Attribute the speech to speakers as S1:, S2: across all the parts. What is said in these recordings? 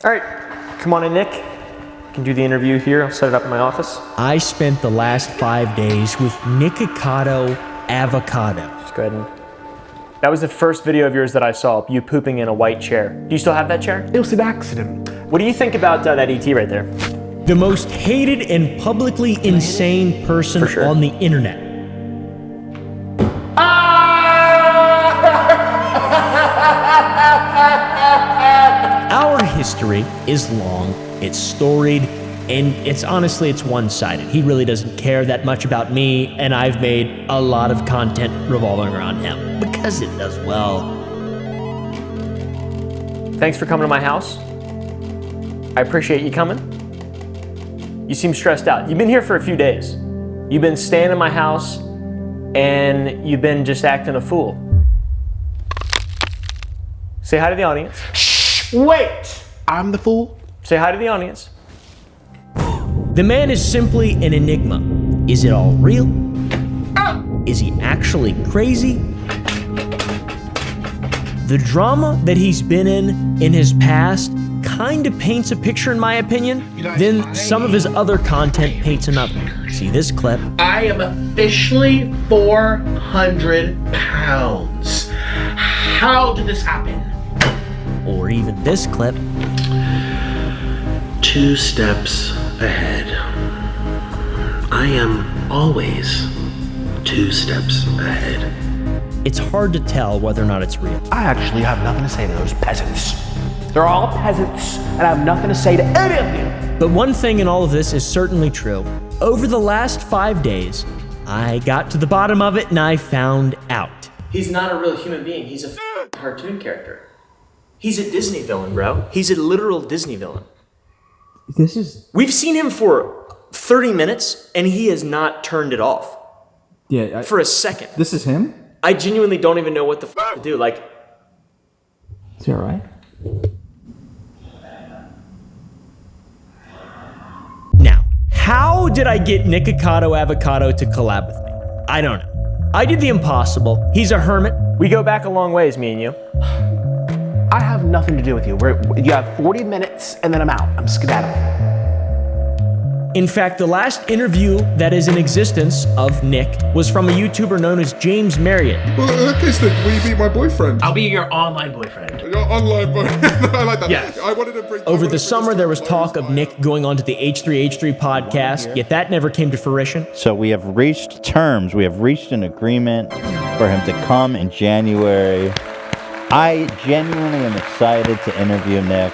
S1: All right, come on in, Nick. You can do the interview here. I'll set it up in my office.
S2: I spent the last 5 days with Nikocado Avocado.
S1: Just go ahead and... That was the first video of yours that I saw, you pooping in a white chair. Do you still have that chair?
S3: It was an accident.
S1: What do you think about that ET right there?
S2: The most hated and publicly insane person
S1: For sure.
S2: on the internet. Our history is long, it's storied, and it's one-sided. He really doesn't care that much about me, and I've made a lot of content revolving around him because it does well.
S1: Thanks for coming to my house. I appreciate you coming. You seem stressed out. You've been here for a few days. You've been staying in my house, and you've been just acting a fool. Say hi to the audience.
S3: Shh, wait! I'm the fool?
S1: Say hi to the audience.
S2: The man is simply an enigma. Is it all real? Is he actually crazy? The drama that he's been in his past kind of paints a picture, in my opinion. Then some of his other content paints another. See this clip.
S3: I am officially 400 pounds. How did this happen?
S2: Or even this clip.
S4: 2 steps ahead. I am always 2 steps ahead.
S2: It's hard to tell whether or not it's real.
S3: I actually have nothing to say to those peasants. They're all peasants, and I have nothing to say to any of you.
S2: But one thing in all of this is certainly true. Over the last 5 days, I got to the bottom of it and I found out.
S1: He's not a real human being. He's a cartoon character. He's a Disney villain, bro. He's a literal Disney villain. We've seen him for 30 minutes and he has not turned it off.
S5: Yeah.
S1: For a second.
S5: This is him?
S1: I genuinely don't even know what the to do. Like,
S5: Is he alright?
S2: Now, how did I get Nikocado Avocado to collab with me? I don't know. I did the impossible. He's a hermit.
S1: we go back a long ways, me and you.
S3: I have nothing to do with you. You have 40 minutes, and then I'm out. I'm skedaddling.
S2: In fact, the last interview that is in existence of Nick was from a YouTuber known as James Marriott.
S6: Well, in that case, then, will you be my boyfriend?
S3: I'll be your online boyfriend.
S6: Your online boyfriend. I like that.
S3: Yeah.
S6: I wanted to bring...
S2: Over the summer, there was talk of Nick going on to the H3H3 podcast, yet that never came to fruition.
S7: So we have reached terms. We have reached an agreement for him to come in January. I genuinely am excited to interview Nick.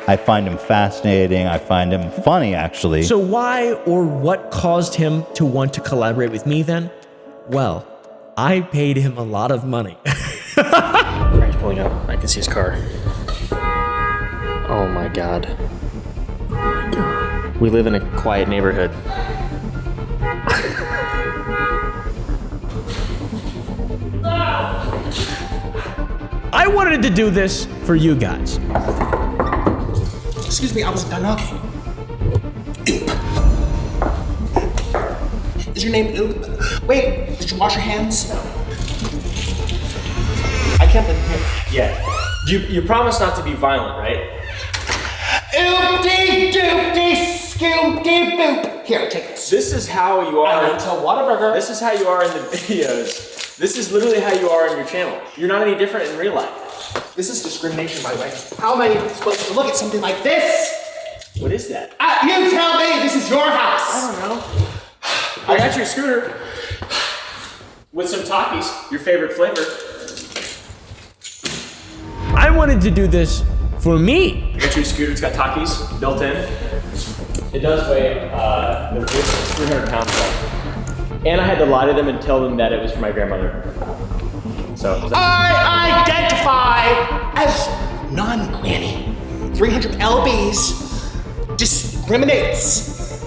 S7: I find him fascinating. I find him funny, actually.
S2: So why or what caused him to want to collaborate with me then? Well, I paid him a lot of money.
S1: He's pulling up. I can see his car. Oh my god. We live in a quiet neighborhood.
S2: I wanted to do this for you guys.
S3: Excuse me, I wasn't done knocking. Oop. Is your name Oop? Wait, did you wash your hands?
S1: I can't believe... Yeah. You promise not to be violent, right?
S3: Oop-dee-doop-dee, scoop-dee-boop. Here, take this.
S1: This is how you
S3: I
S1: are...
S3: went to Whataburger.
S1: This is how you are in the videos. This is literally how you are on your channel. You're not any different in real life.
S3: This is discrimination, by the way. How am I supposed to look at something like this?
S1: What is that?
S3: You tell me, this is your house.
S1: I don't know. I got your scooter. With some Takis, your favorite flavor.
S2: I wanted to do this for me.
S1: I got you a scooter, it's got Takis built in. It does weigh, it's 300 pounds. And I had to lie to them and tell them that it was for my grandmother. So.
S3: I identify as non-granny. 300 lbs discriminates.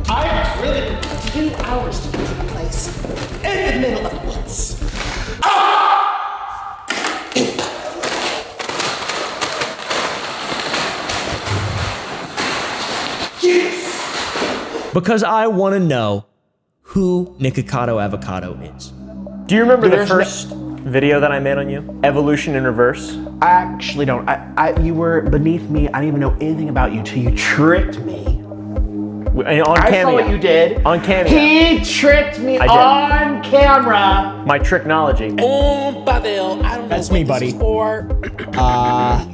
S3: I've driven 2 hours to this place in the middle of the woods.
S2: Because I want to know who Nikocado Avocado is.
S1: Do you remember the
S3: There's
S1: first video that I made on you? Evolution in reverse?
S3: I actually don't. You were beneath me. I didn't even know anything about you till you tricked me.
S1: On
S3: I
S1: Cameo.
S3: saw what you did.
S1: On Cameo.
S3: He tricked me
S1: did.
S3: on camera.
S1: My tricknology.
S8: Oh, Pavel, I don't know
S2: That's
S8: what
S2: me,
S8: this
S2: buddy.
S8: is for.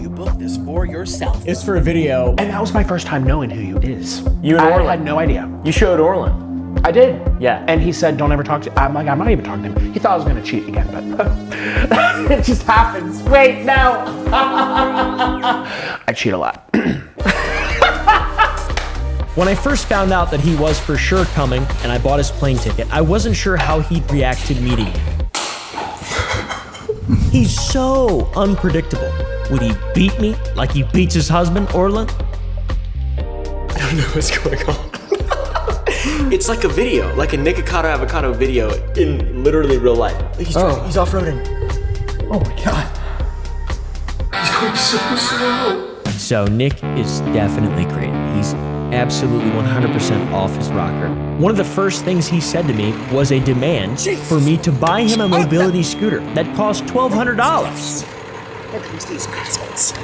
S8: You booked this for yourself.
S2: It's for a video.
S3: And that was my first time knowing who you is.
S1: You and
S3: I
S1: Orlin.
S3: had no idea.
S1: You showed Orlin.
S3: I did.
S1: Yeah.
S3: And he said, don't ever talk to. I'm like, I'm not even talking to him. He thought I was gonna cheat again, but it just happens. Wait, no. I cheat a lot.
S2: When I first found out that he was for sure coming and I bought his plane ticket, I wasn't sure how he'd react to meeting me. He's so unpredictable. Would he beat me like he beats his husband, Orlin?
S1: I don't know what's going on. It's like a video, like a Nikocado Avocado video in literally real life. He's off-roading.
S6: Oh my god. He's going so slow.
S2: So Nick is definitely crazy. He's absolutely 100% off his rocker. One of the first things he said to me was a demand for me to buy him a mobility scooter that cost $1,200.
S8: Here comes these assholes.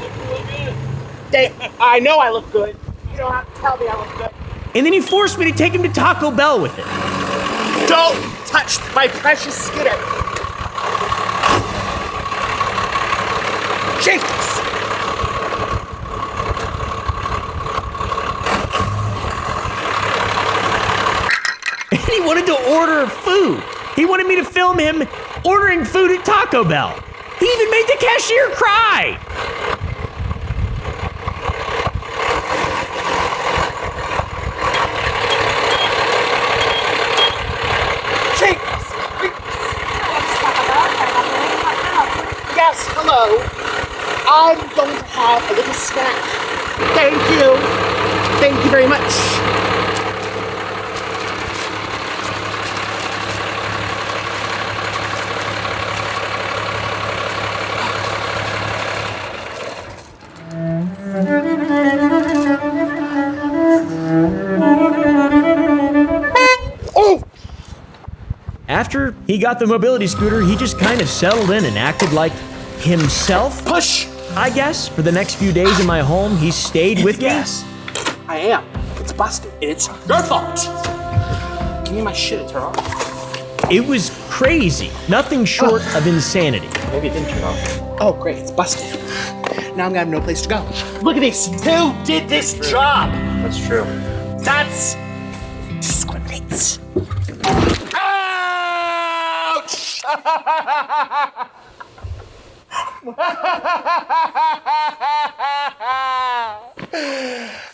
S8: I know I look good. You don't have to tell me I look good.
S2: And then he forced me to take him to Taco Bell with it.
S8: Don't touch my precious scooter. Jesus!
S2: And he wanted to order food. He wanted me to film him ordering food at Taco Bell. He even made the cashier cry.
S8: Yes, hello. I'm going to have a little snack. Thank you. Thank you very much. Oh!
S2: After he got the mobility scooter, he just kind of settled in and acted like himself.
S8: Push!
S2: I guess for the next few days in my home, he stayed with me.
S8: Yes, I am. It's busted. It's your fault. Give me my shit to turn off.
S2: It was crazy. Nothing short of insanity.
S1: Maybe it didn't turn off.
S8: Oh, great. It's busted. Now I'm gonna have no place to go. Look at this. Who did this job?
S1: That's true.
S8: That's discriminates. Ouch!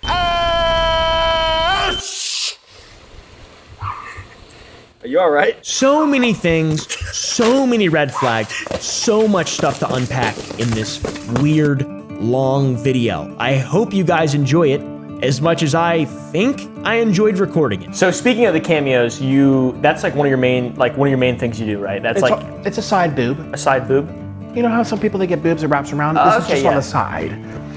S8: Ouch!
S1: Are you all right?
S2: So many things, so many red flags, so much stuff to unpack in this weird, long video. I hope you guys enjoy it as much as I think I enjoyed recording it.
S1: So speaking of the cameos, that's like one of your main things you do, right? That's like
S3: It's a side boob.
S1: a side boob.
S3: You know how some people they get boobs that wraps around? This is
S1: okay,
S3: just
S1: yeah.
S3: on the side.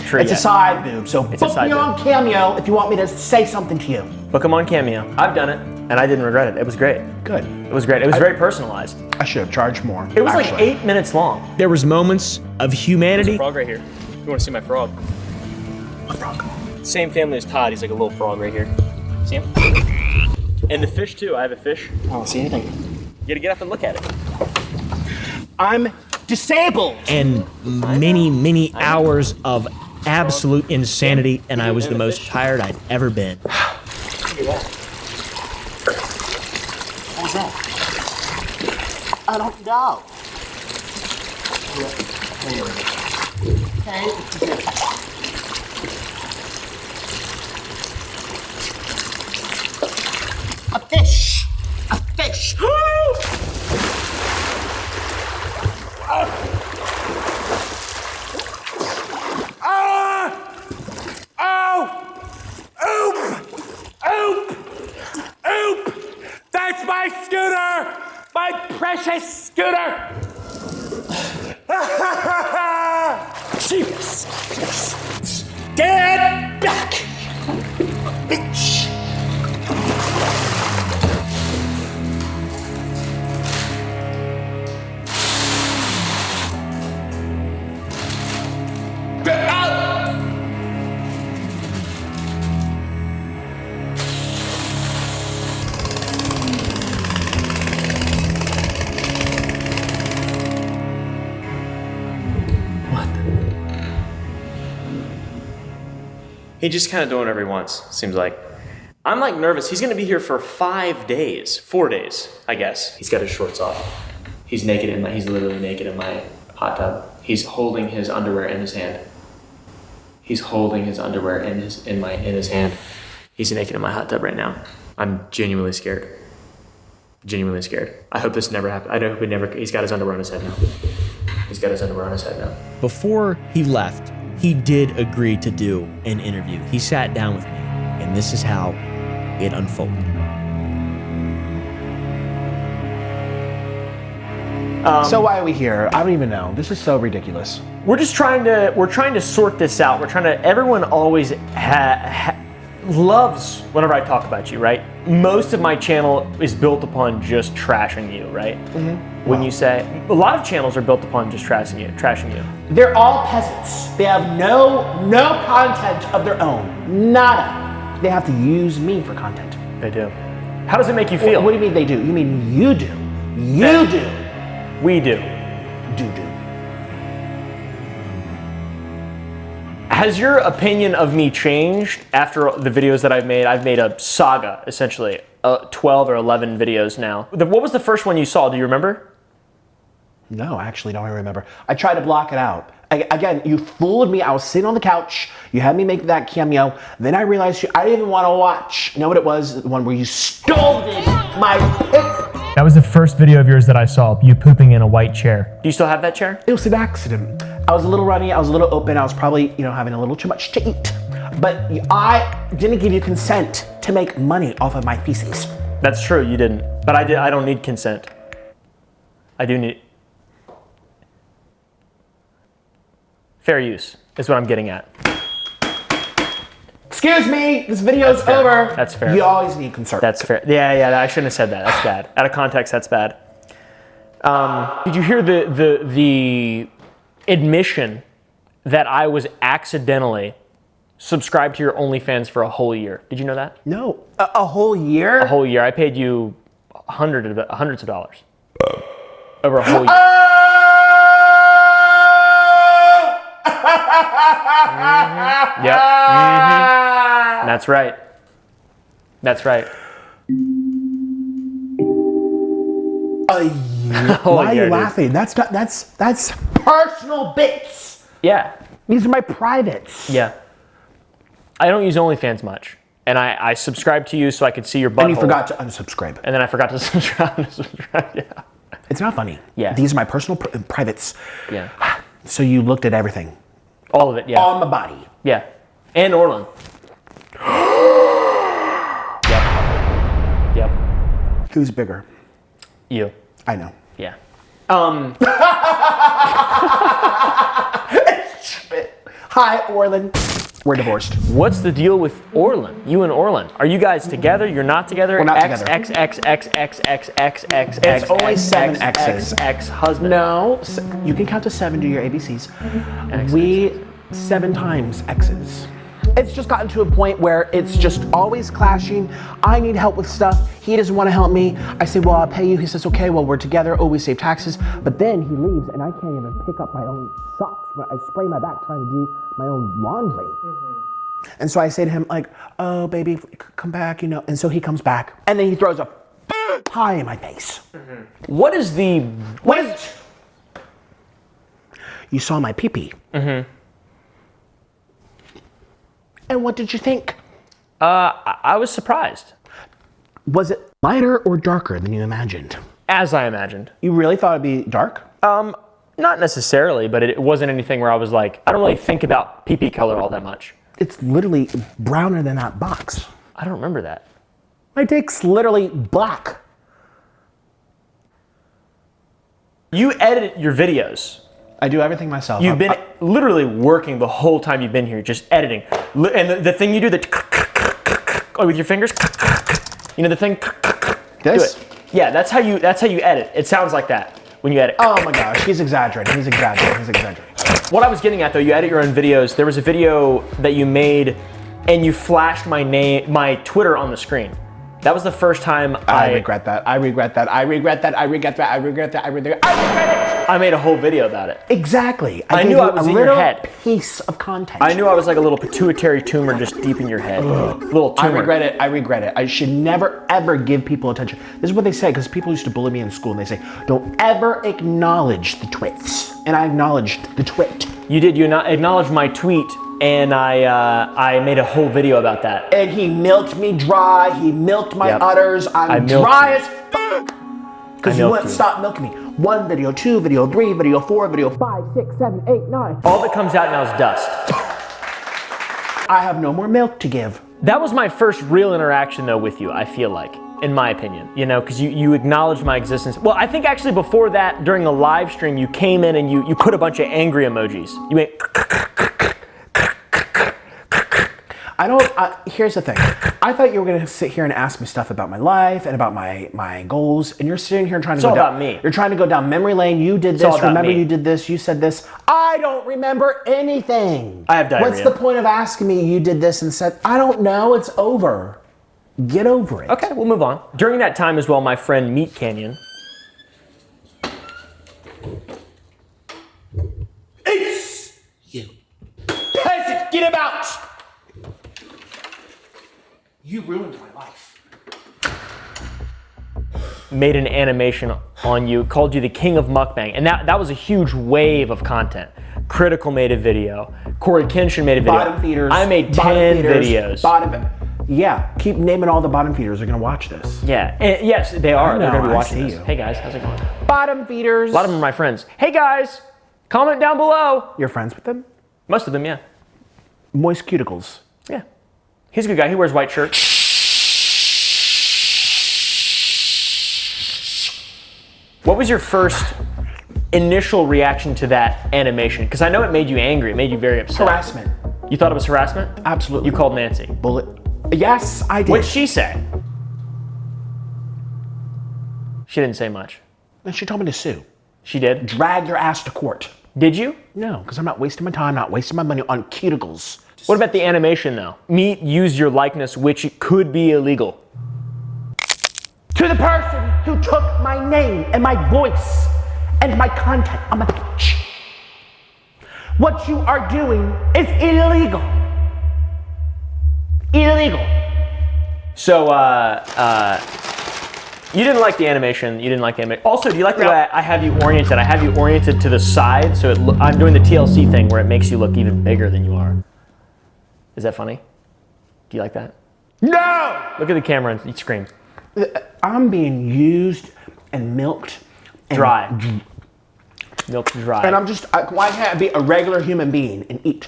S1: True,
S3: It's
S1: yeah.
S3: a side boob. So
S1: It's a
S3: book
S1: side
S3: me
S1: boob.
S3: on Cameo if you want me to say something to you.
S1: Book him on Cameo. I've done it, and I didn't regret it. It was great.
S3: Good.
S1: It was great. It was very personalized.
S3: I should have charged more.
S1: It was like
S3: actually.
S1: 8 minutes long.
S2: There was moments of humanity
S1: Frog right here. You want to see my frog?
S3: Frog.
S1: Same family as Todd. He's like a little frog right here. See him? And the fish too. I have a fish.
S8: I don't see anything.
S1: You gotta get up and look at it.
S8: I'm disabled.
S2: and many, many hours of absolute insanity, and I was the most tired I'd ever been.
S8: What was that? I don't know. Okay. A fish. A fish.
S3: That's my scooter! My precious scooter!
S8: Jesus. Get back, bitch.
S1: He just kind of doing whatever he wants, seems like. I'm like nervous. He's gonna be here for 4 days, I guess. He's got his shorts off. He's he's literally naked in my hot tub. He's holding his underwear in his hand. He's holding his underwear in his hand. He's naked in my hot tub right now. I'm genuinely scared. Genuinely scared. I hope this never happens. I hope he's got his underwear on his head now.
S2: Before he left, he did agree to do an interview. He sat down with me, and this is how it unfolded.
S3: So why are we here? I don't even know. This is so ridiculous.
S1: We're trying to sort this out. Everyone always loves whenever I talk about you, right? Most of my channel is built upon just trashing you, right? Mm-hmm. When you say, a lot of channels are built upon just trashing you.
S3: They're all peasants. They have no content of their own. Nada. They have to use me for content.
S1: They do. How does it make you feel?
S3: What do you mean they do? You mean you do. You do.
S1: We do.
S3: Do.
S1: Has your opinion of me changed after the videos that I've made? I've made a saga, essentially. 12 or 11 videos now. What was the first one you saw? Do you remember?
S3: No, I actually don't remember. I tried to block it out. Again, you fooled me. I was sitting on the couch. You had me make that cameo. Then I realized I didn't even want to watch. You know what it was? The one where you stole my pic.
S1: That was the first video of yours that I saw, you pooping in a white chair. Do you still have that chair?
S3: It was an accident. I was a little runny. I was a little open. I was probably, having a little too much to eat. But I didn't give you consent to make money off of my feces.
S1: That's true, you didn't. But I don't need consent. I do need... Fair use is what I'm getting at.
S3: Excuse me, this video's over.
S1: That's fair.
S3: You always need consent.
S1: That's fair. Yeah, I shouldn't have said that. That's bad. Out of context, that's bad. Did you hear the admission that I was accidentally subscribed to your OnlyFans for a whole year? Did you know that?
S3: No, a whole year?
S1: A whole year. I paid you hundreds of dollars over a whole year. Mm-hmm. Yep. Mm-hmm. That's right.
S3: A year? Why are you laughing? That's personal bits.
S1: Yeah.
S3: These are my privates.
S1: Yeah. I don't use OnlyFans much. And I subscribed to you so I could see your butthole.
S3: And you forgot to unsubscribe.
S1: And then I forgot to subscribe. Yeah.
S3: It's not funny.
S1: Yeah.
S3: These are my personal privates.
S1: Yeah.
S3: So you looked at everything.
S1: All of it, yeah.
S3: On my body.
S1: Yeah. And Orlin. Yep.
S3: Who's bigger?
S1: You.
S3: I know.
S1: Yeah.
S3: Hi, Orlin. We're divorced.
S1: What's the deal with Orlin? You and Orlin. Are you guys together? You're not together?
S3: We're not together.
S1: It's
S3: always 7 X's.
S1: Ex-husband.
S3: No, you can count to 7, do your ABCs. We 7 times X's. It's just gotten to a point where it's just always clashing. I need help with stuff. He doesn't want to help me. I say, well, I'll pay you. He says, okay, well, we're together. Oh, we save taxes. But then he leaves and I can't even pick up my own socks when I spray my back trying to do my own laundry. Mm-hmm. And so I say to him, like, oh, baby, come back, And so he comes back and then he throws a pie in my face.
S1: Mm-hmm. What is the...
S3: Wait! You saw my pee-pee.
S1: Mm-hmm.
S3: And what did you think?
S1: I was surprised.
S3: Was it lighter or darker than you imagined?
S1: As I imagined.
S3: You really thought it'd be dark?
S1: Not necessarily, but it wasn't anything where I was like, I don't really think about pee-pee color all that much.
S3: It's literally browner than that box.
S1: I don't remember that.
S3: My dick's literally black.
S1: You edit your videos.
S3: I do everything myself.
S1: You've been literally working the whole time you've been here, just editing. And the thing you do, with your fingers, the thing.
S3: This?
S1: Do it. Yeah, that's how you edit. It sounds like that when you edit.
S3: Oh my gosh, he's exaggerating.
S1: What I was getting at though, you edit your own videos. There was a video that you made, and you flashed my Twitter on the screen.
S2: That was the first time
S3: I regret that. I regret that. I regret that. I regret that. I regret that. I regret it.
S2: I made a whole video about it.
S3: Exactly.
S2: I
S3: gave
S2: knew
S3: you
S2: I was
S3: a
S2: in your
S3: little
S2: head.
S3: piece of content.
S2: I knew I was like a little pituitary tumor just deep in your head. Little
S3: I
S2: tumor.
S3: regret it. I regret it. I should never ever give people attention. This is what they say because people used to bully me in school and they say, "Don't ever acknowledge the twits." And I acknowledged the twit.
S2: You did. You acknowledged my tweet, and I made a whole video about that.
S3: And he milked me dry. He milked my
S2: Yep.
S3: udders.
S2: I
S3: I'm
S2: milked
S3: dry
S2: you.
S3: as fuck. Because
S2: I
S3: you
S2: milked
S3: wouldn't
S2: you.
S3: stop milking me. 1 video, 2 video, 3 video, 4 video, 5, 6, 7, 8, 9.
S2: All that comes out now is dust.
S3: I have no more milk to give.
S2: That was my first real interaction though with you, I feel like, in my opinion, you know, because you acknowledged my existence. Well, I think actually before that, during the live stream, you came in and you put a bunch of angry emojis. You went,
S3: Here's the thing. I thought you were gonna sit here and ask me stuff about my life and about my goals, and you're sitting here and trying to go
S2: all
S3: down.
S2: about me.
S3: You're trying to go down memory lane. You did
S2: all
S3: this.
S2: about
S3: Remember
S2: me.
S3: you did this. You said this. I don't remember anything.
S2: I have diarrhea.
S3: What's the point of asking me? You did this and said I don't know. It's over. Get over it.
S2: okay, we'll move on. During that time as well, my friend Meat Canyon.
S3: It's you. Peasant, get him out. You ruined my life.
S2: Made an animation on you, called you the king of mukbang, and that was a huge wave of content. Critical made a video. Corey Kenshin made a video.
S3: Bottom feeders.
S2: I made
S3: bottom
S2: 10
S3: feeders,
S2: videos.
S3: Yeah, keep naming all the bottom feeders. They're gonna watch this.
S2: Yeah, and yes, they are.
S3: I
S2: They're
S3: know,
S2: gonna be
S3: I
S2: watching
S3: see
S2: this.
S3: you.
S2: Hey guys, how's it going?
S3: Bottom feeders.
S2: A lot of them are my friends. Hey guys, comment down below.
S3: You're friends with them?
S2: Most of them, yeah.
S3: Moist cuticles.
S2: Yeah. He's a good guy. He wears white shirts. What was your first initial reaction to that animation? Because I know it made you angry. It made you very upset.
S3: Harassment.
S2: You thought it was harassment?
S3: Absolutely.
S2: You called Nancy.
S3: Bullet. Yes, I did.
S2: What'd she say? She didn't say much.
S3: And she told me to sue.
S2: She did?
S3: Drag your ass to court.
S2: Did you?
S3: No, because I'm not wasting my time, not wasting my money on cuticles.
S2: What about the animation though? Meat used your likeness, which could be illegal.
S3: To the person who took my name and my voice and my content on my page. What you are doing is illegal. Illegal.
S2: So, you didn't like the animation. You didn't like the animation. Also, do you like the way I have you oriented? I have you oriented to the side, so I'm doing the TLC thing where it makes you look even bigger than you are. Is that funny? Do you like that?
S3: No!
S2: Look at the camera and scream.
S3: I'm being used and milked. And
S2: Dry. Milk dry.
S3: And I'm just, why can't I be a regular human being and eat?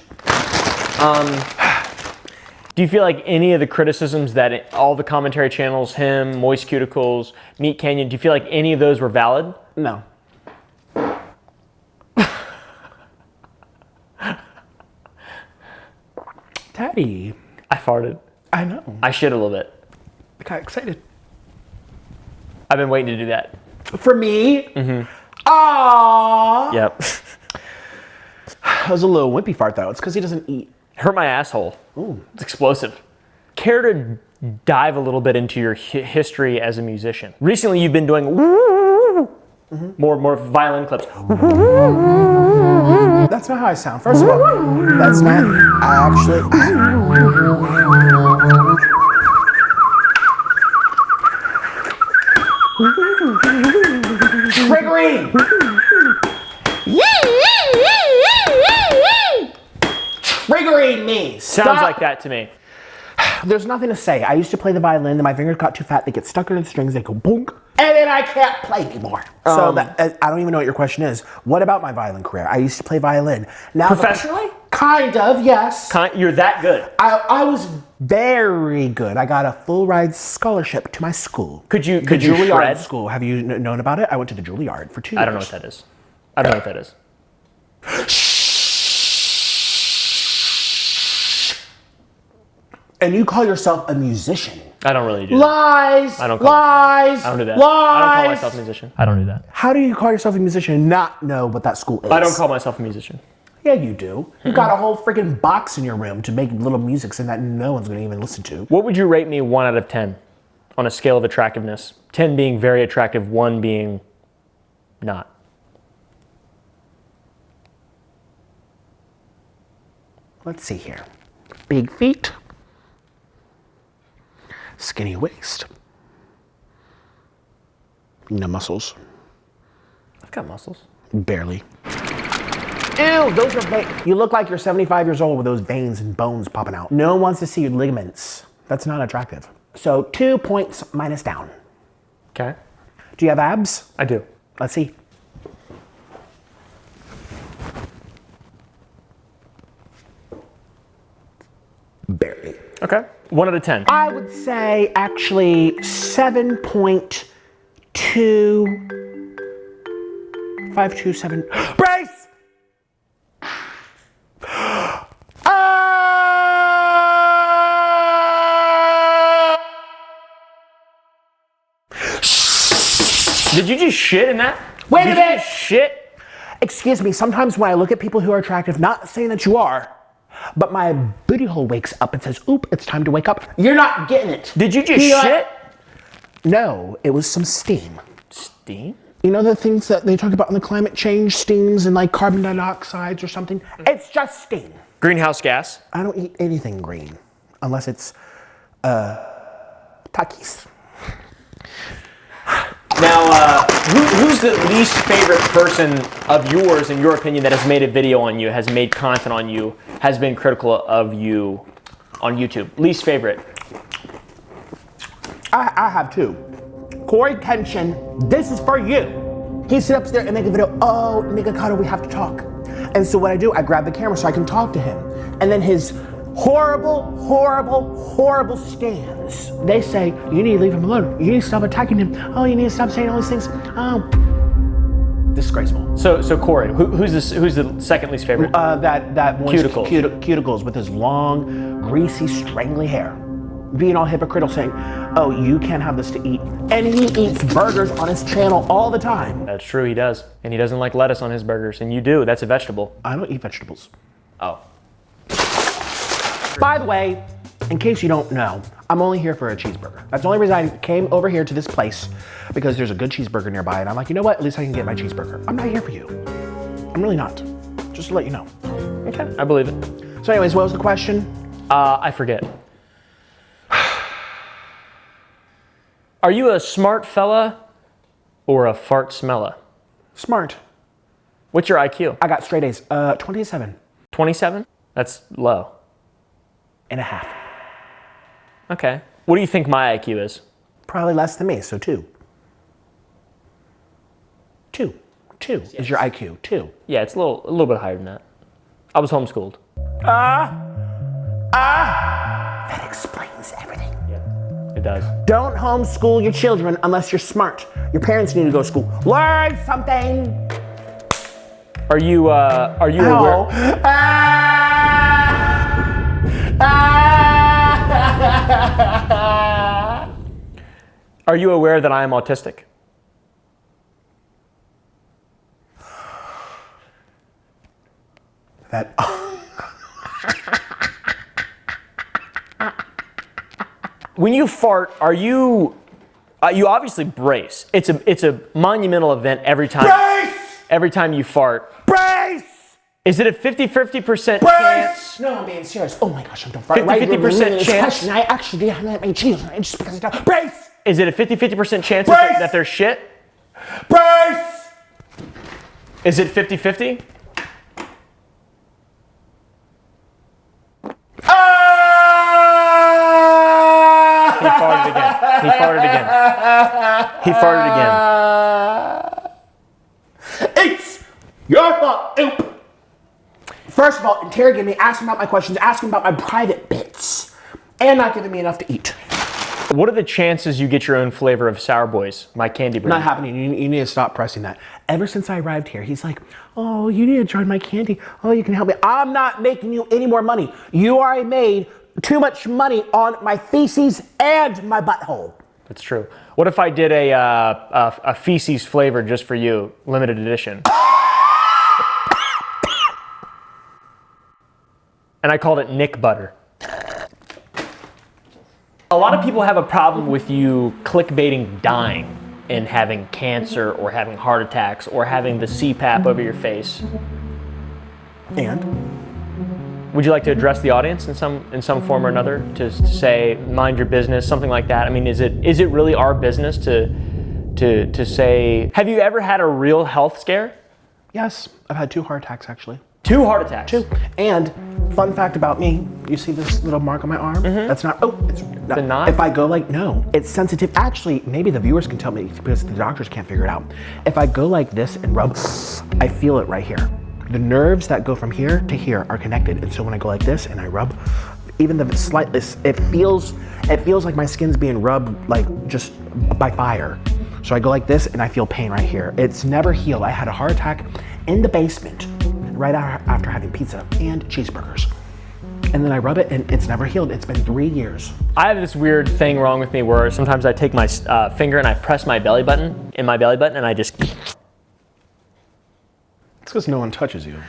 S2: Do you feel like any of the criticisms that all the commentary channels, him, Moist Cuticles, Meat Canyon, do you feel like any of those were valid?
S3: No. Daddy,
S2: I farted.
S3: I know.
S2: I shit a little bit.
S3: I got excited.
S2: I've been waiting to do that.
S3: For me? Mm-hmm. Aww.
S2: Yep.
S3: That was a little wimpy fart though. It's because he doesn't eat.
S2: Hurt my asshole.
S3: Ooh.
S2: It's explosive. Care to dive a little bit into your history as a musician? Recently, you've been doing more violin clips.
S3: That's not how I sound. First of all, that's not actually. Triggering! Triggering me!
S2: Sounds
S3: Stop.
S2: like that to me.
S3: There's nothing to say. I used to play the violin, and my fingers got too fat. They get stuck into the strings. They go boonk, and then I can't play anymore. So I don't even know what your question is. What about my violin career? I used to play violin. Now
S2: Professionally?
S3: Kind of, yes.
S2: You're that good.
S3: I was very good. I got a full ride scholarship to my school.
S2: Could you
S3: The
S2: shred?
S3: Juilliard school. Have you known about it? I went to the Juilliard for 2 years.
S2: I don't know what that is. I don't know what that is.
S3: And you call yourself a musician?
S2: I don't really do that.
S3: Lies.
S2: I don't call
S3: lies.
S2: I don't do that.
S3: Lies.
S2: I don't call myself a musician. I don't do that.
S3: How do you call yourself a musician and not know what that school is?
S2: I don't call myself a musician.
S3: Yeah, you do. You got a whole freaking box in your room to make little music and that no one's gonna even listen to.
S2: What would you rate me 1 out of 10? on a scale of attractiveness? 10 being very attractive, 1 being not.
S3: Let's see here. Big feet. Skinny waist. No muscles.
S2: I've got muscles.
S3: Barely. Ew, those are veins. You look like you're 75 years old with those veins and bones popping out. No one wants to see your ligaments. That's not attractive. So 2 points minus down.
S2: Okay.
S3: Do you have abs?
S2: I do.
S3: Let's see. Barely.
S2: Okay. 1 out of 10.
S3: I would say actually 7.2527. Brace!
S2: Did you just shit in that?
S3: Wait a
S2: Did you
S3: minute!
S2: just shit?
S3: Excuse me, sometimes when I look at people who are attractive, not saying that you are, but my booty hole wakes up and says, oop, it's time to wake up. You're not getting it.
S2: Did you just shit?
S3: No, it was some steam.
S2: Steam?
S3: You know the things that they talk about in the climate change, steams and like carbon dioxides or something? It's just steam.
S2: Greenhouse gas?
S3: I don't eat anything green unless it's Takis.
S2: Now, who's the least favorite person of yours, in your opinion, that has made a video on you, has made content on you, has been critical of you on YouTube? Least favorite?
S3: I have two. Corey Kenshin, this is for you. He sit up there and make a video, oh, Nigga Kato, we have to talk. And so what I do, I grab the camera so I can talk to him. And then his horrible stands. They say, you need to leave him alone. You need to stop attacking him. Oh, you need to stop saying all these things. Oh, disgraceful.
S2: So Corey, who's the second least favorite?
S3: That moist
S2: Cuticles.
S3: Cuticles with his long, greasy, strangly hair. Being all hypocritical saying, oh, you can't have this to eat. And he eats burgers on his channel all the time.
S2: That's true, he does. And he doesn't like lettuce on his burgers, and you do. That's a vegetable.
S3: I don't eat vegetables.
S2: Oh.
S3: By the way, in case you don't know, I'm only here for a cheeseburger. That's the only reason I came over here to this place, because there's a good cheeseburger nearby, and I'm like, you know what? At least I can get my cheeseburger. I'm not here for you. I'm really not. Just to let you know.
S2: Okay, I believe it.
S3: So anyways, what was the question?
S2: I forget. Are you a smart fella or a fart smella?
S3: Smart.
S2: What's your IQ?
S3: I got straight A's. 27
S2: 27? That's low.
S3: and a half.
S2: Okay. What do you think my IQ is?
S3: Probably less than me, so 2. 2 is your IQ. 2.
S2: Yeah, it's a little bit higher than that. I was homeschooled.
S3: That explains everything.
S2: It does.
S3: Don't homeschool your children unless you're smart. Your parents need to go to school. Learn something.
S2: Are you aware? Are you aware that I am autistic?
S3: That.
S2: When you fart, are you obviously brace. It's a monumental event every time.
S3: Brace!
S2: Every time you fart.
S3: Brace!
S2: Is it a 50-50%
S3: Brace!
S2: chance?
S3: No, I'm being serious. Oh my gosh, I'm done.
S2: 50% chance?
S3: I actually didn't have that many cheese on it just because I don't. Brace!
S2: Is it a 50-50% chance
S3: Brace!
S2: that there's shit?
S3: Brace!
S2: Is it 50-50? He farted again. He farted again. He farted again.
S3: It's your fault. Oop. First of all, interrogate me, ask him about my questions, ask him about my private bits, and not giving me enough to eat.
S2: What are the chances you get your own flavor of Sour Boys, my candy brand?
S3: Not happening. You need to stop pressing that. Ever since I arrived here, he's like, oh, you need to try my candy. Oh, you can help me. I'm not making you any more money. You already made too much money on my feces and my butthole.
S2: That's true. What if I did a feces flavor just for you, limited edition? And I called it Nick Butter. A lot of people have a problem with you clickbaiting dying and having cancer or having heart attacks or having the CPAP over your face.
S3: And
S2: Would you like to address the audience in some form or another to say mind your business, something like that? I mean, is it really our business to say? Have you ever had a real health scare?
S3: yes, I've had 2 heart attacks actually.
S2: 2 heart attacks.
S3: 2. And fun fact about me, you see this little mark on my arm? That's not, it's not.
S2: The knot?
S3: If I go like, no, it's sensitive. Actually, maybe the viewers can tell me because the doctors can't figure it out. If I go like this and rub, I feel it right here. The nerves that go from here to here are connected. And so when I go like this and I rub, even the slightest, it feels like my skin's being rubbed like just by fire. So I go like this and I feel pain right here. It's never healed. I had a heart attack in the basement right after having pizza and cheeseburgers. And then I rub it and it's never healed. It's been 3 years.
S2: I have this weird thing wrong with me where sometimes I take my finger and I press my belly button, and I just...
S3: It's because no one touches you.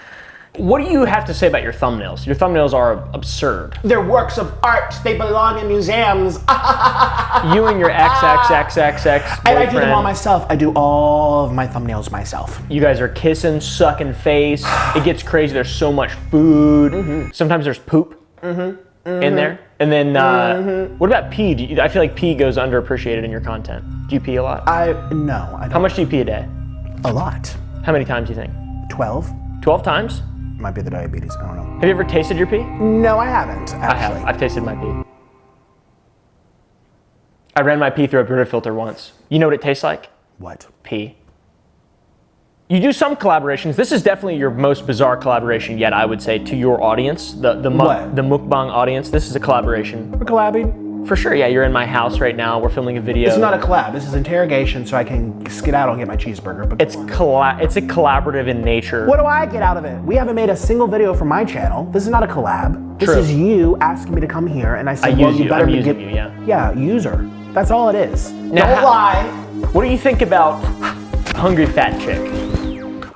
S2: What do you have to say about your thumbnails? Your thumbnails are absurd.
S3: They're works of art. They belong in museums.
S2: You and your XXXXX boyfriend.
S3: And I do them all myself. I do all of my thumbnails myself.
S2: You guys are kissing, sucking face. It gets crazy. There's so much food. Sometimes there's poop in there. And then, what about pee? I feel like pee goes underappreciated in your content. Do you pee a lot?
S3: No, I don't.
S2: How much do you pee a day?
S3: A lot.
S2: How many times do you think?
S3: 12.
S2: 12 times?
S3: Might be the diabetes, I don't know.
S2: Have you ever tasted your pee?
S3: No, I haven't,
S2: I have.
S3: actually.
S2: I've tasted my pee. I ran my pee through a Brita filter once. You know what it tastes like?
S3: What?
S2: Pee. You do some collaborations. This is definitely your most bizarre collaboration yet, I would say, to your audience, the mukbang audience. This is a collaboration.
S3: We're collabing.
S2: For sure, yeah. You're in my house right now. We're filming a video.
S3: This is not a collab. This is interrogation so I can skedaddle and get my cheeseburger. But
S2: It's a collaborative in nature.
S3: what do I get out of it? We haven't made a single video for my channel. This is not a collab. This
S2: True.
S3: is you asking me to come here, and I said, well, you better
S2: I'm
S3: be
S2: using you, yeah.
S3: Yeah, user. That's all it is.
S2: Now,
S3: Don't lie.
S2: What do you think about Hungry Fat Chick?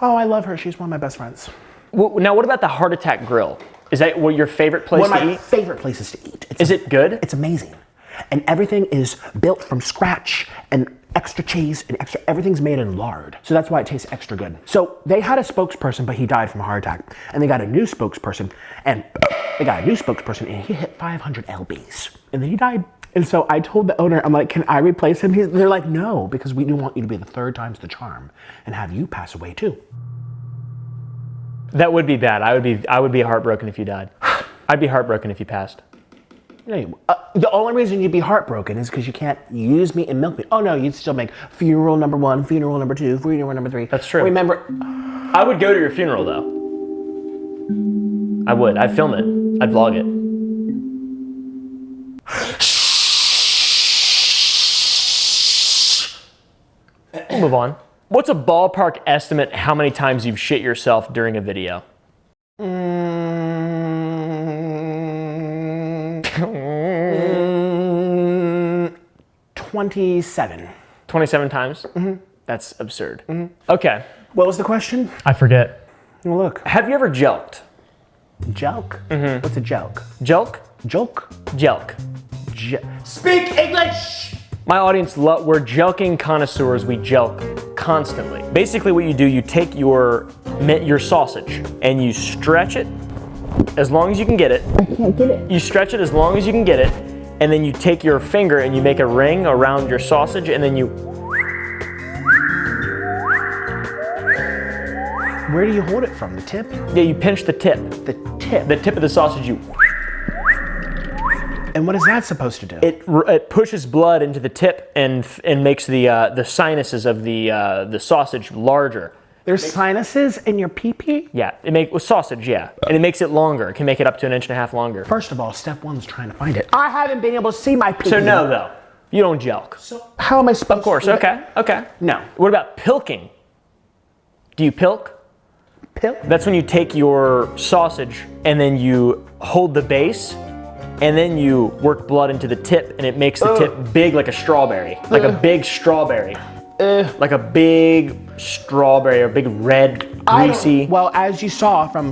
S3: Oh, I love her. She's one of my best friends.
S2: Now, what about the Heart Attack Grill? Is that your favorite place
S3: One of
S2: to
S3: my
S2: eat?
S3: favorite places to eat.
S2: Is it good?
S3: It's amazing. And everything is built from scratch and extra cheese and everything's made in lard. So that's why it tastes extra good. So they had a spokesperson, but he died from a heart attack. And they got a new spokesperson and he hit 500 lbs and then he died. And so I told the owner, I'm like, can I replace him? They're like, no, because we do want you to be the 3rd time's the charm and have you pass away too.
S2: That would be bad. I would be heartbroken if you died. I'd be heartbroken if you passed.
S3: The only reason you'd be heartbroken is because you can't use me and milk me. Oh no, you'd still make funeral number 1, funeral number 2, funeral number 3.
S2: That's true.
S3: Remember,
S2: I would go to your funeral though. I would. I'd film it. I'd vlog it. We'll move on. What's a ballpark estimate how many times you've shit yourself during a video?
S3: 27.
S2: 27 times? Mm-hmm. That's absurd. Mm-hmm. Okay.
S3: What was the question?
S2: I forget.
S3: Well, look.
S2: Have you ever jelked?
S3: Jelk? Mm-hmm. What's a jelk?
S2: Jelk?
S3: Joke?
S2: Jelk.
S3: Speak English!
S2: My audience, we're jelking connoisseurs. We jelk constantly. Basically what you do, you take your sausage and you stretch it as long as you can get it.
S3: I can't get it.
S2: You stretch it as long as you can get it, and then you take your finger and you make a ring around your sausage, and then you...
S3: Where do you hold it from? The tip?
S2: Yeah, you pinch the tip.
S3: The tip?
S2: The tip of the sausage, you...
S3: And what is that supposed to do?
S2: It pushes blood into the tip and makes the sinuses of the sausage larger.
S3: There's sinuses in your pee-pee?
S2: Yeah, with sausage, yeah. And it makes it longer. It can make it up to 1.5 inches longer.
S3: First of all, step 1's trying to find it. I haven't been able to see my pee-pee.
S2: So no, though. You don't jelk.
S3: So how am I supposed to?
S2: Of course, okay.
S3: No.
S2: What about pilking? Do you pilk?
S3: Pilk?
S2: That's when you take your sausage and then you hold the base and then you work blood into the tip and it makes the tip big like a strawberry. Like a big strawberry. Like a big strawberry or big red, greasy.
S3: Well, as you saw from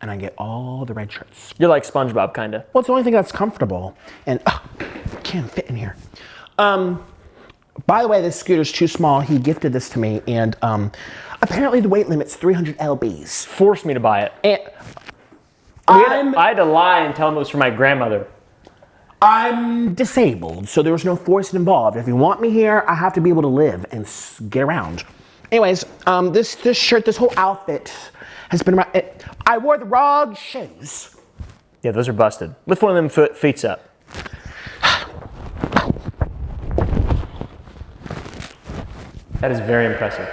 S3: and I get all the red shirts.
S2: You're like SpongeBob, kinda.
S3: Well, it's the only thing that's comfortable, and can't fit in here. By the way, this scooter's too small. He gifted this to me, and apparently the weight limit's 300 lbs.
S2: Forced me to buy it.
S3: And
S2: I had to lie and tell him it was for my grandmother.
S3: I'm disabled, so there was no force involved. If you want me here, I have to be able to live and get around. Anyways, this shirt, this whole outfit has been around. I wore the wrong shoes.
S2: Yeah, those are busted. Lift one of them feet up. That is very impressive.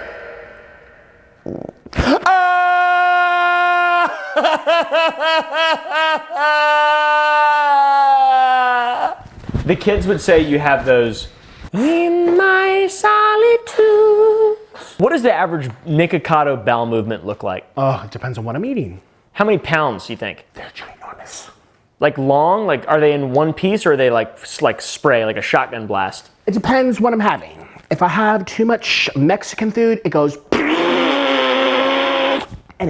S2: The kids would say you have those in my solitude. What does the average Nikocado bowel movement look like?
S3: Oh, it depends on what I'm eating.
S2: How many pounds do you think?
S3: They're ginormous.
S2: Like long? Like are they in one piece or are they like spray, like a shotgun blast?
S3: It depends what I'm having. If I have too much Mexican food, it goes and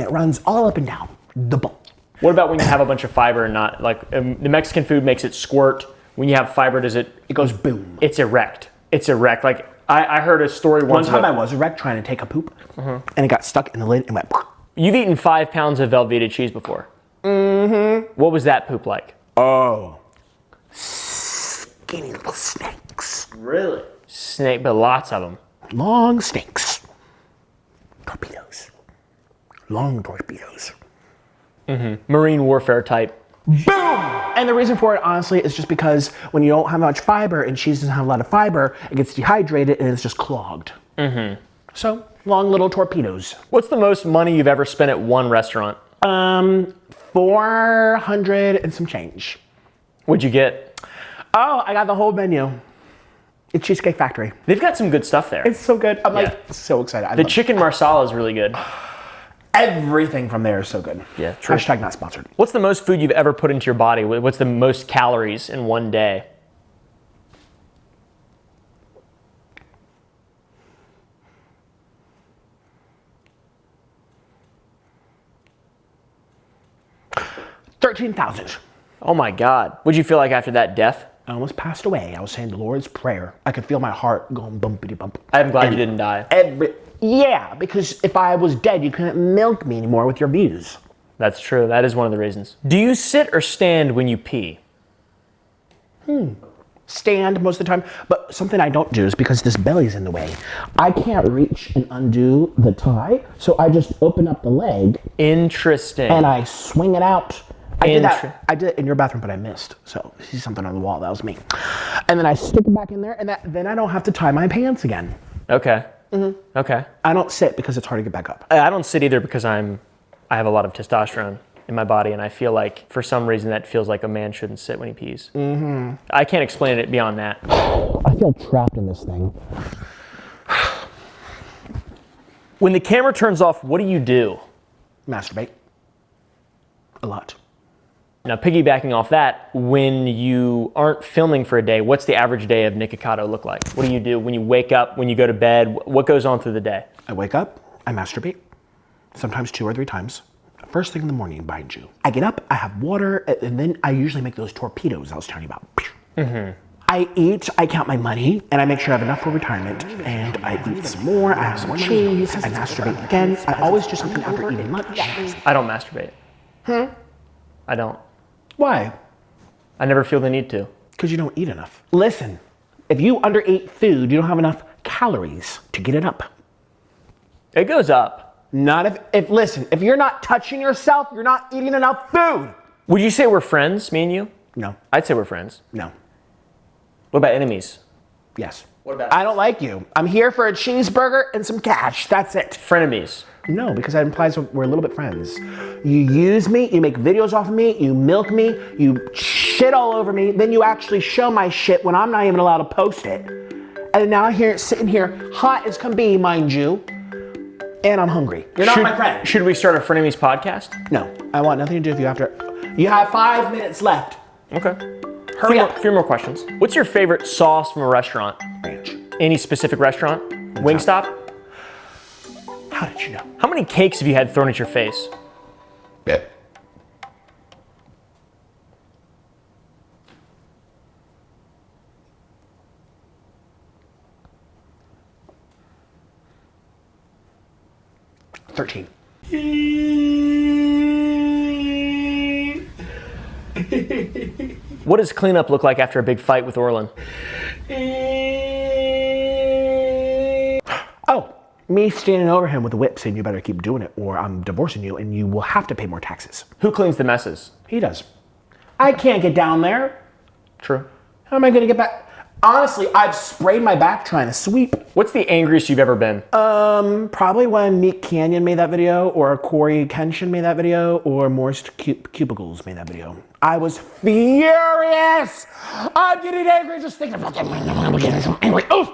S3: it runs all up and down the bowl.
S2: What about when you have a bunch of fiber and not like the Mexican food makes it squirt? When you have fiber, does it?
S3: It goes boom.
S2: It's erect. It's erect. Like I heard a story once.
S3: One time I was erect trying to take a poop, and it got stuck in the lid and went.
S2: You've eaten 5 pounds of Velveeta cheese before. Mm-hmm. What was that poop like?
S3: Oh, skinny little snakes.
S2: Really? Snake, but lots of them.
S3: Long snakes. Torpedoes. Long torpedoes.
S2: Marine warfare type.
S3: Boom! And the reason for it, honestly, is just because when you don't have much fiber and cheese doesn't have a lot of fiber, it gets dehydrated and it's just clogged. So, long little torpedoes.
S2: What's the most money you've ever spent at one restaurant?
S3: 400 and some change.
S2: What'd you get?
S3: Oh, I got the whole menu. It's Cheesecake Factory.
S2: They've got some good stuff there.
S3: It's so good. I'm like so excited. I
S2: The
S3: love
S2: chicken marsala is really good.
S3: everything from there is so good.
S2: Yeah, true.
S3: Hashtag not sponsored.
S2: What's the most food you've ever put into your body? What's the most calories in one day?
S3: $13,000.
S2: Oh my God. What'd you feel like after that death?
S3: I almost passed away. I was saying the Lord's Prayer. I could feel my heart going bumpity bump.
S2: I'm glad you didn't die.
S3: Yeah, because if I was dead, you couldn't milk me anymore with your views.
S2: That's true. That is one of the reasons. Do you sit or stand when you pee?
S3: Stand most of the time, but something I don't do is because this belly's in the way. I can't reach and undo the tie, so I just open up the leg
S2: Interesting.
S3: and I swing it out. I did it in your bathroom, but I missed. So see something on the wall, that was me. And then I stick it back in there, and then I don't have to tie my pants again.
S2: Okay. Okay.
S3: I don't sit because it's hard to get back up.
S2: I don't sit either because I have a lot of testosterone in my body, and I feel like for some reason that feels like a man shouldn't sit when he pees. I can't explain it beyond that.
S3: I feel trapped in this thing.
S2: When the camera turns off, what do you do?
S3: Masturbate. A lot.
S2: Now, piggybacking off that, when you aren't filming for a day, what's the average day of Nikocado look like? What do you do when you wake up, when you go to bed? What goes on through the day?
S3: I wake up, I masturbate, sometimes 2 or 3 times. First thing in the morning, mind you. I get up, I have water, and then I usually make those torpedoes I was telling you about. I eat, I count my money, and I make sure I have enough for retirement. And I eat some more, I have some cheese, I masturbate again. I always do something after eating lunch.
S2: I don't masturbate. I don't.
S3: Why?
S2: I never feel the need to.
S3: Because you don't eat enough. Listen, if you undereat food, you don't have enough calories to get it up.
S2: It goes up.
S3: Not if you're not touching yourself, you're not eating enough food.
S2: Would you say we're friends, me and you?
S3: No.
S2: I'd say we're friends.
S3: No.
S2: What about enemies?
S3: Yes.
S2: What about
S3: I don't like you. I'm here for a cheeseburger and some cash. That's it.
S2: frenemies?
S3: No, because that implies we're a little bit friends. You use me, you make videos off of me, you milk me, you shit all over me, then you actually show my shit when I'm not even allowed to post it. And now I'm sitting here, hot as can be, mind you, and I'm hungry. You're not my friend.
S2: Should we start a frenemies podcast?
S3: No, I want nothing to do with you after. You have 5 minutes left.
S2: Okay.
S3: Hurry up.
S2: Few more questions. What's your favorite sauce from a restaurant?
S3: Ranch.
S2: Any specific restaurant? Wingstop?
S3: How did you know?
S2: How many cakes have you had thrown at your face?
S3: Yeah. 13.
S1: What does cleanup look like after a big fight with Orlin?
S3: Oh, me standing over him with a whip saying you better keep doing it or I'm divorcing you and you will have to pay more taxes.
S1: Who cleans the messes?
S3: He does. I can't get down there.
S1: True.
S3: How am I gonna get back? Honestly, I've sprayed my back trying to sweep.
S1: What's the angriest you've ever been?
S3: Probably when Meek Canyon made that video, or Corey Kenshin made that video, or Moist Cubicles made that video. I was furious! I'm getting angry just thinking about that. I'm getting so angry. Oh!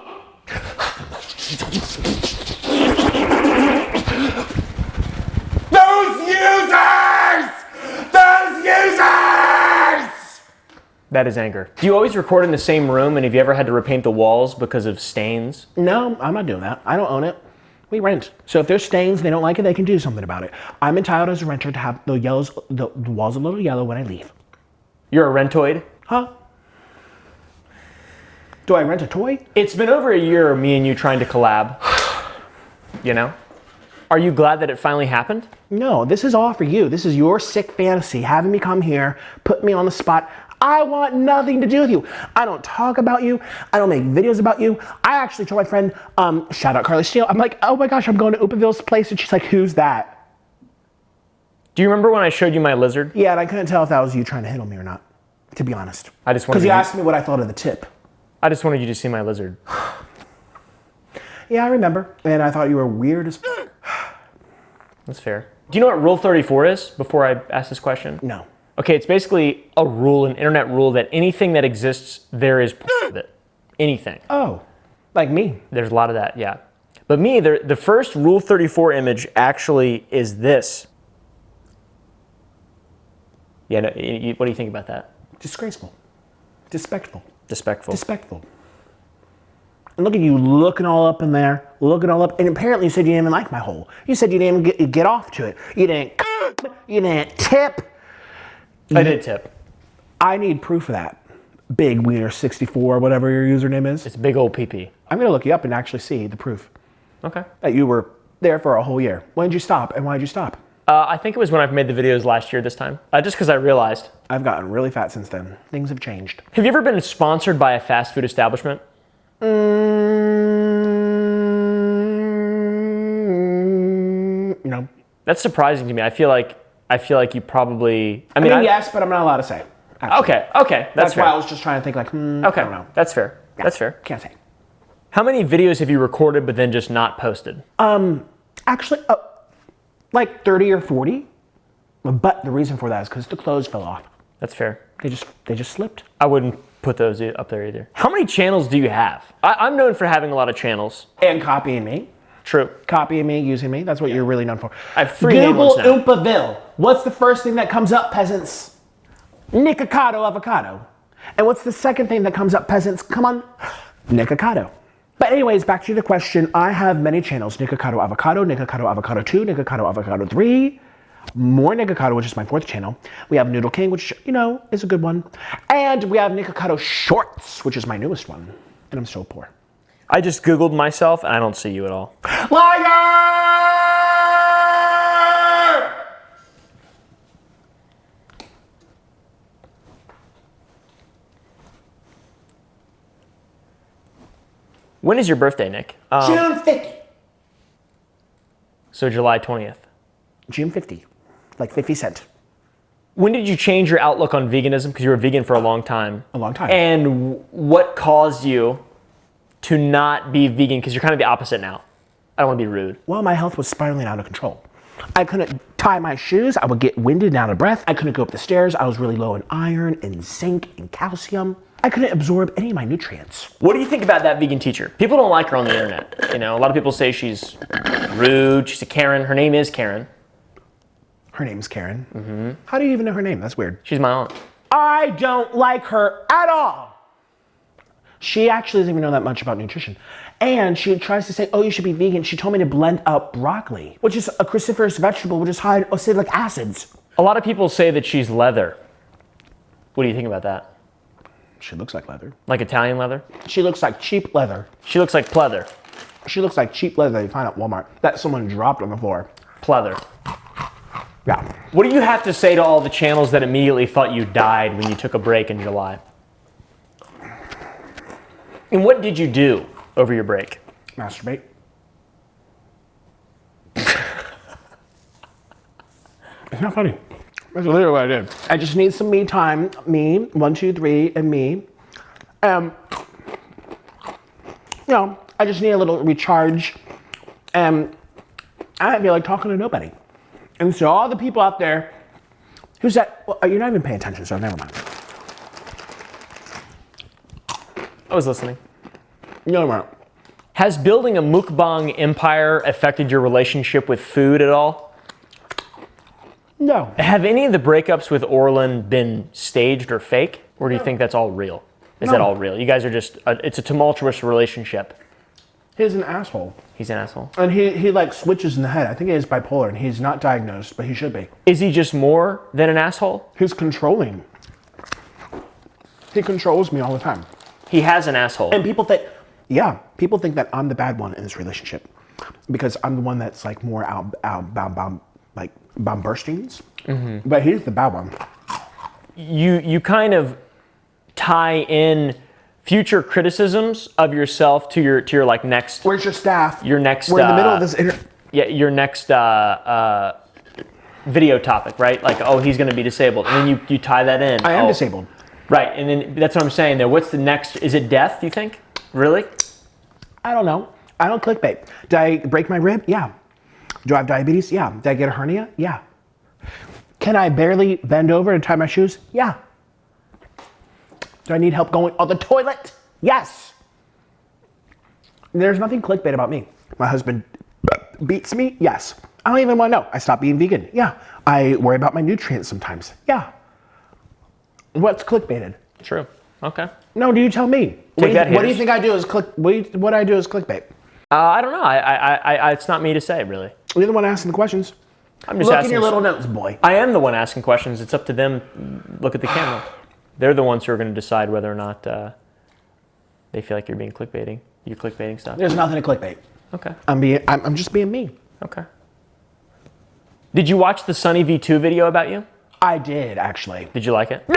S3: Those users! Those users!
S1: That is anger. Do you always record in the same room, and have you ever had to repaint the walls because of stains?
S3: No, I'm not doing that. I don't own it. We rent. So if there's stains and they don't like it, they can do something about it. I'm entitled as a renter to have the walls a little yellow when I leave.
S1: You're a rentoid?
S3: Huh? Do I rent a toy?
S1: It's been over a year of me and you trying to collab. You know? Are you glad that it finally happened?
S3: No, this is all for you. This is your sick fantasy, having me come here, put me on the spot. I want nothing to do with you. I don't talk about you. I don't make videos about you. I actually told my friend, shout out Carly Steele, I'm like, oh my gosh, I'm going to Upaville's place. And she's like, who's that?
S1: Do you remember when I showed you my lizard?
S3: Yeah, and I couldn't tell if that was you trying to hit on me or not, to be honest.
S1: I just wanted
S3: Because you asked me what I thought of the tip.
S1: I just wanted you to see my lizard.
S3: Yeah, I remember. And I thought you were weird as fuck.
S1: That's fair. Do you know what Rule 34 is, before I ask this question?
S3: No.
S1: Okay, it's basically a rule, an internet rule, that anything that exists, there is with it. Anything.
S3: Oh, like me.
S1: There's a lot of that, yeah. But me, the first Rule 34 image actually is this. Yeah, no, what do you think about that?
S3: Disgraceful. Disrespectful.
S1: Despectful.
S3: Despectful. And look at you looking all up in there, looking all up. And apparently you said you didn't even like my hole. You said you didn't even get off to it. You didn't tip.
S1: I did tip.
S3: I need proof of that. Big Wiener 64, whatever your username is.
S1: It's big old pee-pee.
S3: I'm gonna look you up and actually see the proof
S1: Okay.
S3: that you were there for a whole year. When did you stop and why did you stop?
S1: I think it was when I've made the videos last year this time. Just because I realized.
S3: I've gotten really fat since then. Things have changed.
S1: Have you ever been sponsored by a fast food establishment?
S3: No.
S1: That's surprising to me. I feel like you probably.
S3: I mean, yes, but I'm not allowed to say. Actually.
S1: Okay.
S3: That's
S1: fair.
S3: why I was just trying to think like, I
S1: Okay,
S3: don't know.
S1: that's fair.
S3: Yeah.
S1: That's fair.
S3: Can't say.
S1: How many videos have you recorded but then just not posted?
S3: Actually, like 30 or 40. But the reason for that is because the clothes fell off.
S1: That's fair.
S3: They just slipped.
S1: I wouldn't put those up there either. How many channels do you have? I'm known for having a lot of channels.
S3: And copying me.
S1: True.
S3: Copying me, using me. That's what you're really known for.
S1: I have 3
S3: Google
S1: names now.
S3: Oopaville. What's the first thing that comes up, peasants? Nikocado avocado. And what's the second thing that comes up, peasants? Come on. Nikocado. But anyways, back to the question. I have many channels. Nikocado Avocado 2, Nikocado Avocado 3, more Nikocado, which is my 4th channel. We have Noodle King, which, is a good one. And we have Nikocado Shorts, which is my newest one. And I'm so poor.
S1: I just Googled myself and I don't see you at all.
S3: Liar!
S1: When is your birthday, Nick?
S3: June 50.
S1: So July 20th.
S3: June 50. Like 50 cent.
S1: When did you change your outlook on veganism? Because you were vegan for a long time.
S3: A long time.
S1: And what caused you to not be vegan? Because you're kind of the opposite now. I don't want to be rude.
S3: Well, my health was spiraling out of control. I couldn't tie my shoes. I would get winded and out of breath. I couldn't go up the stairs. I was really low in iron and zinc and calcium. I couldn't absorb any of my nutrients.
S1: What do you think about that vegan teacher? People don't like her on the internet. A lot of people say she's rude. She's a Karen. Her name is Karen.
S3: Her name's Karen. Mm-hmm. How do you even know her name? That's weird.
S1: She's my aunt.
S3: I don't like her at all. She actually doesn't even know that much about nutrition. And she tries to say, oh, you should be vegan. She told me to blend up broccoli, which is a cruciferous vegetable, which is high in oxalic acids.
S1: A lot of people say that she's leather. What do you think about that?
S3: She looks like leather.
S1: Like Italian leather?
S3: She looks like cheap leather.
S1: She looks like pleather.
S3: She looks like cheap leather you find at Walmart that someone dropped on the floor.
S2: Pleather.
S3: Yeah.
S2: What do you have to say to all the channels that immediately thought you died when you took a break in July? And what did you do over your break?
S3: Masturbate. It's not funny. That's literally what I did. I just need some me time. Me, 1, 2, 3, and me. You know, I just need a little recharge. I don't feel like talking to nobody. And so all the people out there who said, well, you're not even paying attention, so never mind.
S2: I was listening.
S3: No, no.
S2: Has building a mukbang empire affected your relationship with food at all?
S3: No.
S2: Have any of the breakups with Orlin been staged or fake? Or do you think that's all real? Is that all real? You guys are just, it's a tumultuous relationship.
S3: He's an asshole.
S2: He's an asshole.
S3: And he like switches in the head. I think he is bipolar and he's not diagnosed, but he should be.
S2: Is he just more than an asshole?
S3: He's controlling. He controls me all the time.
S2: He has an asshole.
S3: And people think that I'm the bad one in this relationship because I'm the one that's like more bombastings. Mm-hmm. But he's the bad one.
S2: You kind of tie in future criticisms of yourself to your like next.
S3: Where's your staff?
S2: Your next.
S3: We're in the middle of this
S2: your next video topic, right? Like, oh, he's going to be disabled, and then you tie that in.
S3: I am disabled.
S2: Right, and then that's what I'm saying there. What's the next? Is it death, do you think? Really?
S3: I don't know. I don't clickbait. Did I break my rib? Yeah. Do I have diabetes? Yeah. Did I get a hernia? Yeah. Can I barely bend over and tie my shoes? Yeah. Do I need help going on the toilet? Yes. There's nothing clickbait about me. My husband beats me? Yes. I don't even want to know. I stopped being vegan? Yeah. I worry about my nutrients sometimes? Yeah. What's clickbaited?
S2: True. Okay.
S3: No, do you tell me? What do you think I do is what I do is clickbait?
S2: I don't know. I it's not me to say, really.
S3: You're the one asking the questions.
S2: I'm just
S3: Look
S2: asking.
S3: in your little notes, boy.
S2: I am the one asking questions. It's up to them. Look at the camera. They're the ones who are going to decide whether or not they feel like you're being clickbaiting. You're clickbaiting stuff.
S3: There's nothing to clickbait.
S2: Okay.
S3: I'm just being me.
S2: Okay. Did you watch the Sunny V2 video about you?
S3: I did, actually.
S2: Did you like it?
S3: No!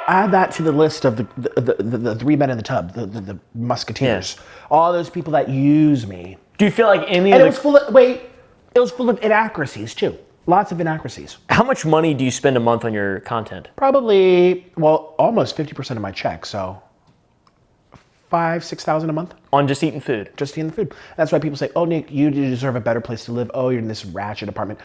S3: Add that to the list of the three men in the tub, the musketeers. Yeah. All those people that use me.
S2: Do you feel like any
S3: of
S2: the...
S3: it was full of inaccuracies, too. Lots of inaccuracies.
S2: How much money do you spend a month on your content?
S3: Probably, almost 50% of my check, so $5,000-6,000 a month.
S2: On just eating food?
S3: Just eating the food. That's why people say, oh, Nick, you deserve a better place to live. Oh, you're in this ratchet apartment.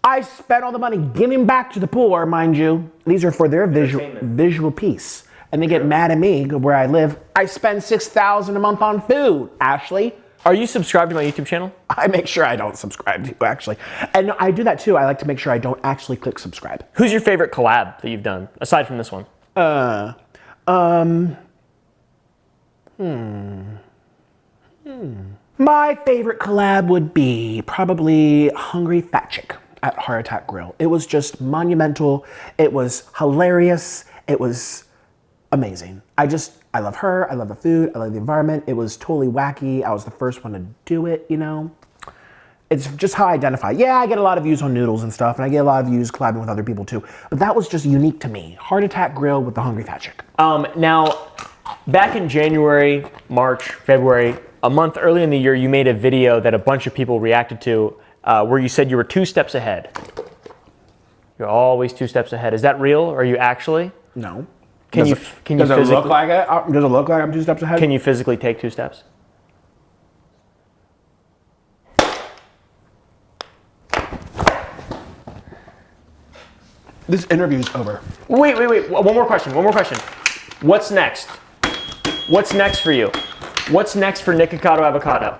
S3: I spent all the money giving back to the poor, mind you. These are for their visual piece. And they get mad at me where I live. I spend $6,000 a month on food, Ashley.
S2: Are you subscribed to my YouTube channel?
S3: I make sure I don't subscribe to you, actually. And I do that too. I like to make sure I don't actually click subscribe.
S2: Who's your favorite collab that you've done, aside from this one?
S3: My favorite collab would be probably Hungry Fat Chick at Heart Attack Grill. It was just monumental. It was hilarious. It was amazing. I love her. I love the food. I love the environment. It was totally wacky. I was the first one to do it, you know? It's just how I identify. Yeah, I get a lot of views on noodles and stuff, and I get a lot of views collabing with other people too. But that was just unique to me. Heart Attack Grill with the Hungry Fat Chick.
S2: Now, back in January, March, February, a month early in the year, you made a video that a bunch of people reacted to where you said you were 2 steps ahead. You're always 2 steps ahead. Is that real? Are you actually?
S3: No.
S2: Does it look
S3: like it? Does it look like I'm 2 steps ahead?
S2: Can you physically take 2 steps?
S3: This interview's over.
S2: Wait. One more question. What's next? What's next for you? What's next for Nikocado Avocado?